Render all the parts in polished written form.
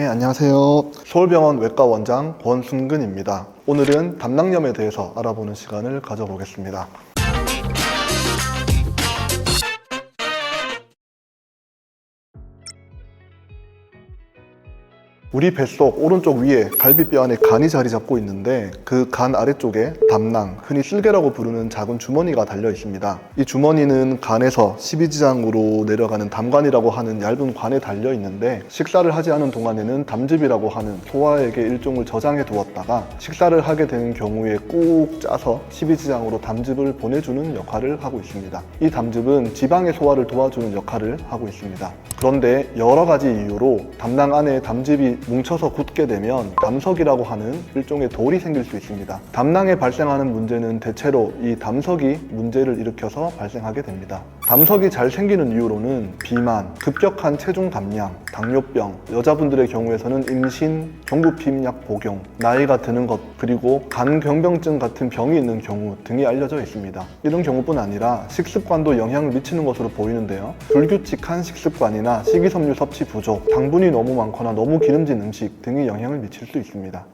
안녕하세요. 서울병원 외과원장 권순근입니다. 오늘은 담낭염에 대해서 알아보는 시간을 가져보겠습니다. 우리 뱃속 오른쪽 위에 갈비뼈 안에 간이 자리 잡고 있는데 그 간 아래쪽에 담낭, 흔히 쓸개라고 부르는 작은 주머니가 달려 있습니다. 이 주머니는 간에서 십이지장으로 내려가는 담관이라고 하는 얇은 관에 달려 있는데 식사를 하지 않은 동안에는 담즙이라고 하는 소화액의 일종을 저장해 두었다가 식사를 하게 되는 경우에 꾹 짜서 십이지장으로 담즙을 보내주는 역할을 하고 있습니다. 이 담즙은 지방의 소화를 도와주는 역할을 하고 있습니다. 그런데 여러 가지 이유로 담낭 안에 담즙이 뭉쳐서 굳게 되면 담석이라고 하는 일종의 돌이 생길 수 있습니다. 담낭에 발생하는 문제는 대체로 이 담석이 문제를 일으켜서 발생하게 됩니다. 담석이 잘 생기는 이유로는 비만, 급격한 체중 감량, 당뇨병, 여자분들의 경우에서는 임신, 경부피임약 복용, 나이가 드는 것, 그리고 간경병증 같은 병이 있는 경우 등이 알려져 있습니다. 이런 경우뿐 아니라 식습관도 영향을 미치는 것으로 보이는데요. 불규칙한 식습관이나 식이섬유 섭취 부족, 당분이 너무 많거나 너무 기름진 음식 등이 영향을 미칠 수 있습니다.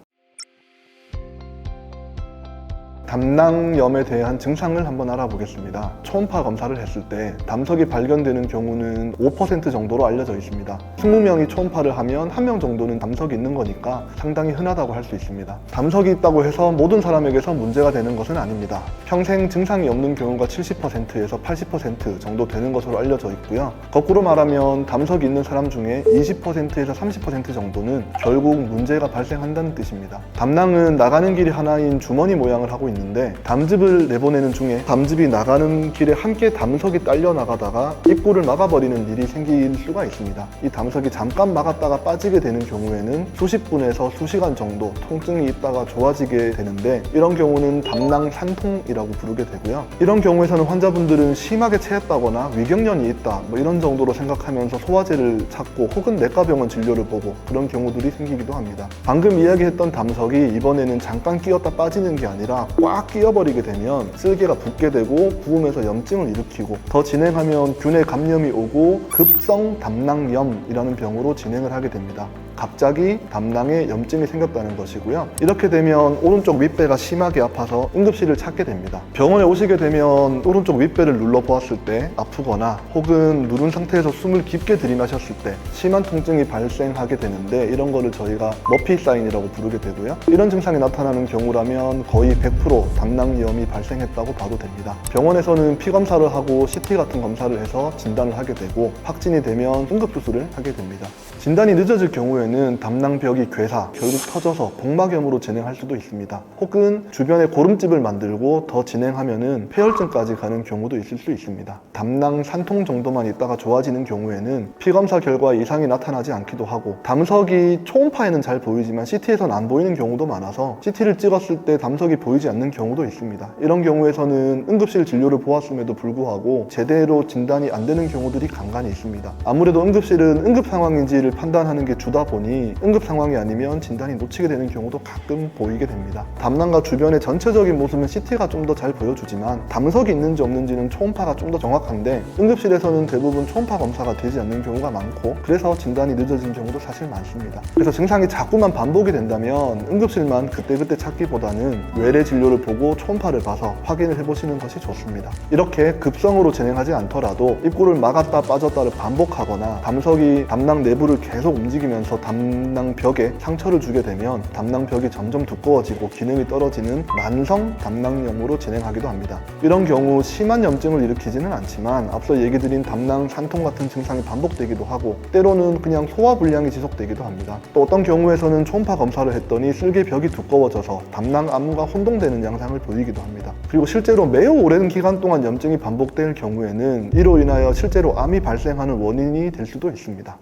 담낭염에 대한 증상을 한번 알아보겠습니다. 초음파 검사를 했을 때 담석이 발견되는 경우는 5% 정도로 알려져 있습니다. 20명이 초음파를 하면 1명 정도는 담석이 있는 거니까 상당히 흔하다고 할 수 있습니다. 담석이 있다고 해서 모든 사람에게서 문제가 되는 것은 아닙니다. 평생 증상이 없는 경우가 70%에서 80% 정도 되는 것으로 알려져 있고요. 거꾸로 말하면 담석이 있는 사람 중에 20%에서 30% 정도는 결국 문제가 발생한다는 뜻입니다. 담낭은 나가는 길이 하나인 주머니 모양을 하고 있는데 담즙을 내보내는 중에 담즙이 나가는 길에 함께 담석이 딸려 나가다가 입구를 막아버리는 일이 생길 수가 있습니다. 이 담석이 잠깐 막았다가 빠지게 되는 경우에는 수십 분에서 수시간 정도 통증이 있다가 좋아지게 되는데 이런 경우는 담낭 산통이라고 부르게 되고요. 이런 경우에서는 환자분들은 심하게 체했다거나 위경련이 있다 이런 정도로 생각하면서 소화제를 찾고 혹은 내과병원 진료를 보고 그런 경우들이 생기기도 합니다. 방금 이야기했던 담석이 이번에는 잠깐 끼었다 빠지는 게 아니라 꽉 끼어버리게 되면 쓸개가 붓게 되고 부으면서 염증을 일으키고 더 진행하면 균의 감염이 오고 급성 담낭염이라는 병으로 진행을 하게 됩니다. 갑자기 담낭에 염증이 생겼다는 것이고요. 이렇게 되면 오른쪽 윗배가 심하게 아파서 응급실을 찾게 됩니다. 병원에 오시게 되면 오른쪽 윗배를 눌러보았을 때 아프거나 혹은 누른 상태에서 숨을 깊게 들이마셨을 때 심한 통증이 발생하게 되는데 이런 거를 저희가 머피 사인이라고 부르게 되고요. 이런 증상이 나타나는 경우라면 거의 100% 담낭염이 발생했다고 봐도 됩니다. 병원에서는 피검사를 하고 CT 같은 검사를 해서 진단을 하게 되고 확진이 되면 응급수술을 하게 됩니다. 진단이 늦어질 경우에는 담낭벽이 괴사, 결국 터져서 복막염으로 진행할 수도 있습니다. 혹은 주변에 고름집을 만들고 더 진행하면은 폐혈증까지 가는 경우도 있을 수 있습니다. 담낭 산통 정도만 있다가 좋아지는 경우에는 피검사 결과에 이상이 나타나지 않기도 하고 담석이 초음파에는 잘 보이지만 CT에서는 안 보이는 경우도 많아서 CT를 찍었을 때 담석이 보이지 않는 경우도 있습니다. 이런 경우에서는 응급실 진료를 보았음에도 불구하고 제대로 진단이 안 되는 경우들이 간간히 있습니다. 아무래도 응급실은 응급 상황인지를 판단하는 게 주다 보니 응급 상황이 아니면 진단이 놓치게 되는 경우도 가끔 보이게 됩니다. 담낭과 주변의 전체적인 모습은 CT가 좀 더 잘 보여주지만 담석이 있는지 없는지는 초음파가 좀 더 정확한데 응급실에서는 대부분 초음파 검사가 되지 않는 경우가 많고 그래서 진단이 늦어진 경우도 사실 많습니다. 그래서 증상이 자꾸만 반복이 된다면 응급실만 그때그때 찾기보다는 외래 진료를 보고 초음파를 봐서 확인을 해보시는 것이 좋습니다. 이렇게 급성으로 진행하지 않더라도 입구를 막았다 빠졌다를 반복하거나 담석이 담낭 내부를 계속 움직이면서 담낭벽에 상처를 주게 되면 담낭벽이 점점 두꺼워지고 기능이 떨어지는 만성 담낭염으로 진행하기도 합니다. 이런 경우 심한 염증을 일으키지는 않지만 앞서 얘기 드린 담낭 산통 같은 증상이 반복되기도 하고 때로는 그냥 소화불량이 지속되기도 합니다. 또 어떤 경우에서는 초음파 검사를 했더니 쓸개벽이 두꺼워져서 담낭 안무가 혼동되는 양상을 보이기도 합니다. 그리고 실제로 매우 오랜 기간 동안 염증이 반복될 경우에는 이로 인하여 실제로 암이 발생하는 원인이 될 수도 있습니다.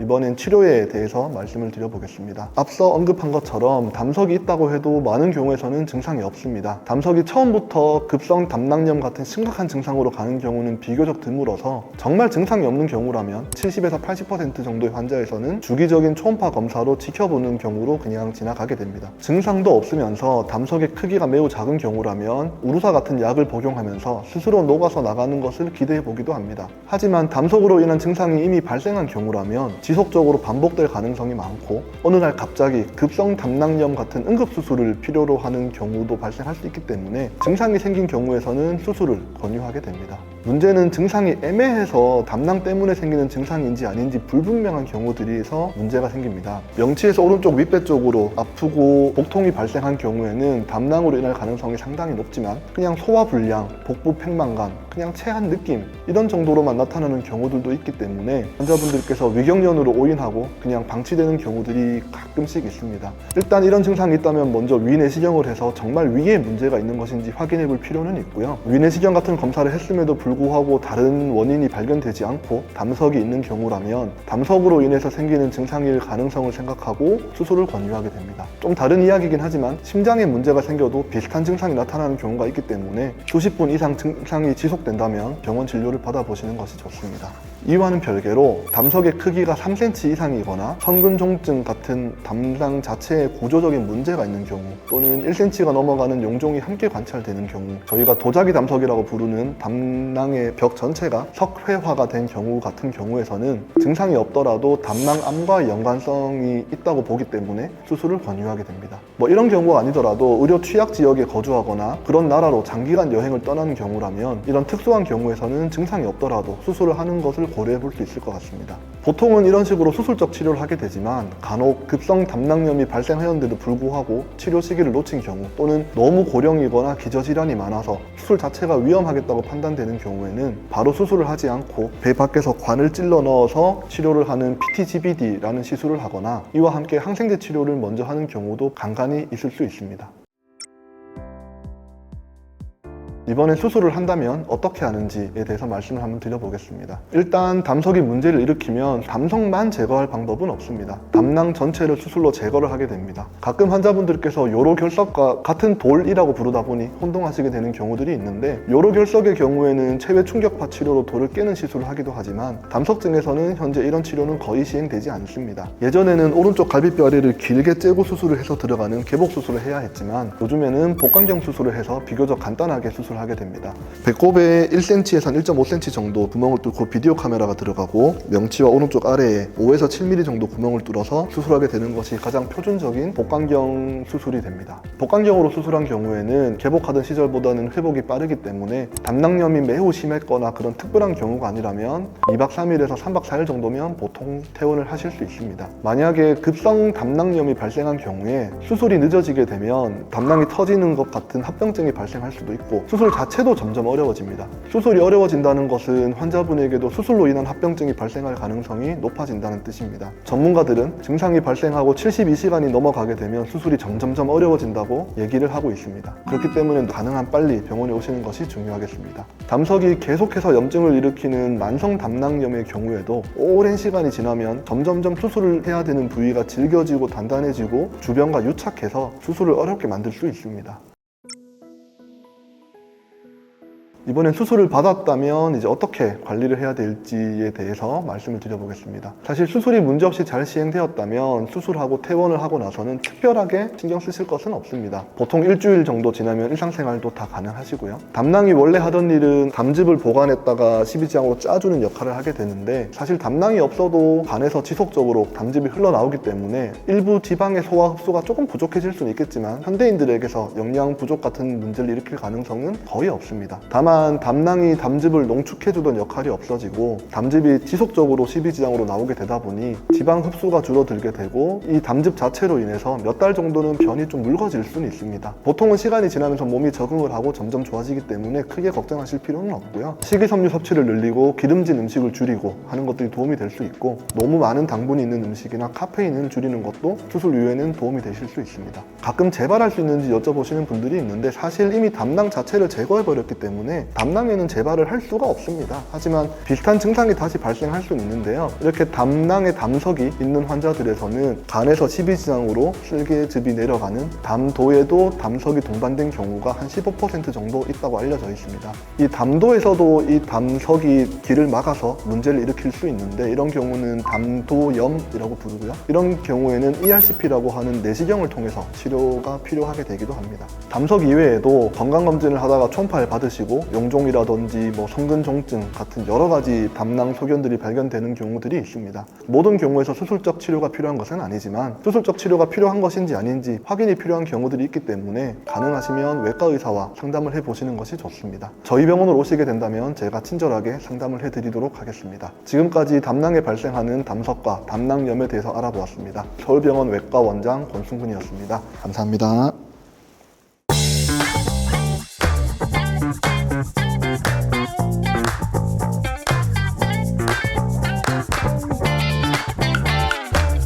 이번엔 치료에 대해서 말씀을 드려보겠습니다. 앞서 언급한 것처럼 담석이 있다고 해도 많은 경우에서는 증상이 없습니다. 담석이 처음부터 급성 담낭염 같은 심각한 증상으로 가는 경우는 비교적 드물어서 정말 증상이 없는 경우라면 70에서 80% 정도의 환자에서는 주기적인 초음파 검사로 지켜보는 경우로 그냥 지나가게 됩니다. 증상도 없으면서 담석의 크기가 매우 작은 경우라면 우루사 같은 약을 복용하면서 스스로 녹아서 나가는 것을 기대해 보기도 합니다. 하지만 담석으로 인한 증상이 이미 발생한 경우라면 지속적으로 반복될 가능성이 많고 어느 날 갑자기 급성 담낭염 같은 응급수술을 필요로 하는 경우도 발생할 수 있기 때문에 증상이 생긴 경우에서는 수술을 권유하게 됩니다. 문제는 증상이 애매해서 담낭 때문에 생기는 증상인지 아닌지 불분명한 경우들에서 문제가 생깁니다. 명치에서 오른쪽 윗배 쪽으로 아프고 복통이 발생한 경우에는 담낭으로 인할 가능성이 상당히 높지만 그냥 소화불량, 복부 팽만감, 그냥 체한 느낌 이런 정도로만 나타나는 경우들도 있기 때문에 환자분들께서 위경련으로 오인하고 그냥 방치되는 경우들이 가끔씩 있습니다. 일단 이런 증상이 있다면 먼저 위내시경을 해서 정말 위에 문제가 있는 것인지 확인해 볼 필요는 있고요. 위내시경 같은 검사를 했음에도 불구하고 다른 원인이 발견되지 않고 담석이 있는 경우라면 담석으로 인해서 생기는 증상일 가능성을 생각하고 수술을 권유하게 됩니다. 좀 다른 이야기이긴 하지만 심장에 문제가 생겨도 비슷한 증상이 나타나는 경우가 있기 때문에 수십 분 이상 증상이 지속된다면 병원 진료를 받아보시는 것이 좋습니다. 이와는 별개로 담석의 크기가 3cm 이상이거나 성근종증 같은 담낭 자체에 구조적인 문제가 있는 경우 또는 1cm가 넘어가는 용종이 함께 관찰되는 경우 저희가 도자기 담석이라고 부르는 담낭의 벽 전체가 석회화가 된 경우 같은 경우에서는 증상이 없더라도 담낭암과 연관성이 있다고 보기 때문에 수술을 권유하게 됩니다. 이런 경우가 아니더라도 의료 취약 지역에 거주하거나 그런 나라로 장기간 여행을 떠나는 경우라면 이런 특수한 경우에서는 증상이 없더라도 수술을 하는 것을 고려해 볼 수 있을 것 같습니다. 보통은 이런 식으로 수술적 치료를 하게 되지만 간혹 급성 담낭염이 발생하였는데도 불구하고 치료 시기를 놓친 경우 또는 너무 고령이거나 기저질환이 많아서 수술 자체가 위험하겠다고 판단되는 경우에는 바로 수술을 하지 않고 배 밖에서 관을 찔러 넣어서 치료를 하는 PTGBD라는 시술을 하거나 이와 함께 항생제 치료를 먼저 하는 경우도 간간히 있을 수 있습니다. 이번에 수술을 한다면 어떻게 하는지에 대해서 말씀을 한번 드려보겠습니다. 일단 담석이 문제를 일으키면 담석만 제거할 방법은 없습니다. 담낭 전체를 수술로 제거를 하게 됩니다. 가끔 환자분들께서 요로결석과 같은 돌이라고 부르다 보니 혼동하시게 되는 경우들이 있는데 요로결석의 경우에는 체외 충격파 치료로 돌을 깨는 시술을 하기도 하지만 담석증에서는 현재 이런 치료는 거의 시행되지 않습니다. 예전에는 오른쪽 갈비뼈 아래를 길게 째고 수술을 해서 들어가는 개복 수술을 해야 했지만 요즘에는 복강경 수술을 해서 비교적 간단하게 하게 됩니다. 배꼽에 1cm에서 1.5cm 정도 구멍을 뚫고 비디오 카메라가 들어가고 명치와 오른쪽 아래에 5에서 7mm 정도 구멍을 뚫어서 수술하게 되는 것이 가장 표준적인 복강경 수술이 됩니다. 복강경으로 수술한 경우에는 개복하던 시절보다는 회복이 빠르기 때문에 담낭염이 매우 심했거나 그런 특별한 경우가 아니라면 2박 3일에서 3박 4일 정도면 보통 퇴원을 하실 수 있습니다. 만약에 급성 담낭염이 발생한 경우에 수술이 늦어지게 되면 담낭이 터지는 것 같은 합병증이 발생할 수도 있고 수술 자체도 점점 어려워집니다. 수술이 어려워진다는 것은 환자분에게도 수술로 인한 합병증이 발생할 가능성이 높아진다는 뜻입니다. 전문가들은 증상이 발생하고 72시간이 넘어가게 되면 수술이 점점점 어려워진다고 얘기를 하고 있습니다. 그렇기 때문에 가능한 빨리 병원에 오시는 것이 중요하겠습니다. 담석이 계속해서 염증을 일으키는 만성 담낭염의 경우에도 오랜 시간이 지나면 점점점 수술을 해야 되는 부위가 질겨지고 단단해지고 주변과 유착해서 수술을 어렵게 만들 수 있습니다. 이번엔 수술을 받았다면 이제 어떻게 관리를 해야 될지에 대해서 말씀을 드려보겠습니다. 사실 수술이 문제없이 잘 시행되었다면 수술하고 퇴원을 하고 나서는 특별하게 신경 쓰실 것은 없습니다. 보통 일주일 정도 지나면 일상생활도 다 가능하시고요. 담낭이 원래 하던 일은 담즙을 보관했다가 십이지향으로 짜주는 역할을 하게 되는데 사실 담낭이 없어도 간에서 지속적으로 담즙이 흘러나오기 때문에 일부 지방의 소화 흡수가 조금 부족해질 수는 있겠지만 현대인들에게서 영양 부족 같은 문제를 일으킬 가능성은 거의 없습니다. 다만 담낭이 담즙을 농축해주던 역할이 없어지고 담즙이 지속적으로 십이지장으로 나오게 되다 보니 지방 흡수가 줄어들게 되고 이 담즙 자체로 인해서 몇 달 정도는 변이 좀 묽어질 수는 있습니다. 보통은 시간이 지나면서 몸이 적응을 하고 점점 좋아지기 때문에 크게 걱정하실 필요는 없고요. 식이섬유 섭취를 늘리고 기름진 음식을 줄이고 하는 것들이 도움이 될 수 있고 너무 많은 당분이 있는 음식이나 카페인을 줄이는 것도 수술 이후에는 도움이 되실 수 있습니다. 가끔 재발할 수 있는지 여쭤보시는 분들이 있는데 사실 이미 담낭 자체를 제거해버렸기 때문에 때문에 담낭에는 재발을 할 수가 없습니다. 하지만 비슷한 증상이 다시 발생할 수는 있는데요. 이렇게 담낭에 담석이 있는 환자들에서는 간에서 십이지장으로 쓸개즙이 내려가는 담도에도 담석이 동반된 경우가 한 15% 정도 있다고 알려져 있습니다. 이 담도에서도 이 담석이 길을 막아서 문제를 일으킬 수 있는데 이런 경우는 담도염이라고 부르고요. 이런 경우에는 ERCP라고 하는 내시경을 통해서 치료가 필요하게 되기도 합니다. 담석 이외에도 건강검진을 하다가 초음파를 받으시고 용종이라든지 성근종증 같은 여러 가지 담낭 소견들이 발견되는 경우들이 있습니다. 모든 경우에서 수술적 치료가 필요한 것은 아니지만 수술적 치료가 필요한 것인지 아닌지 확인이 필요한 경우들이 있기 때문에 가능하시면 외과 의사와 상담을 해보시는 것이 좋습니다. 저희 병원으로 오시게 된다면 제가 친절하게 상담을 해드리도록 하겠습니다. 지금까지 담낭에 발생하는 담석과 담낭염에 대해서 알아보았습니다. 서울병원 외과 원장 권승근이었습니다. 감사합니다.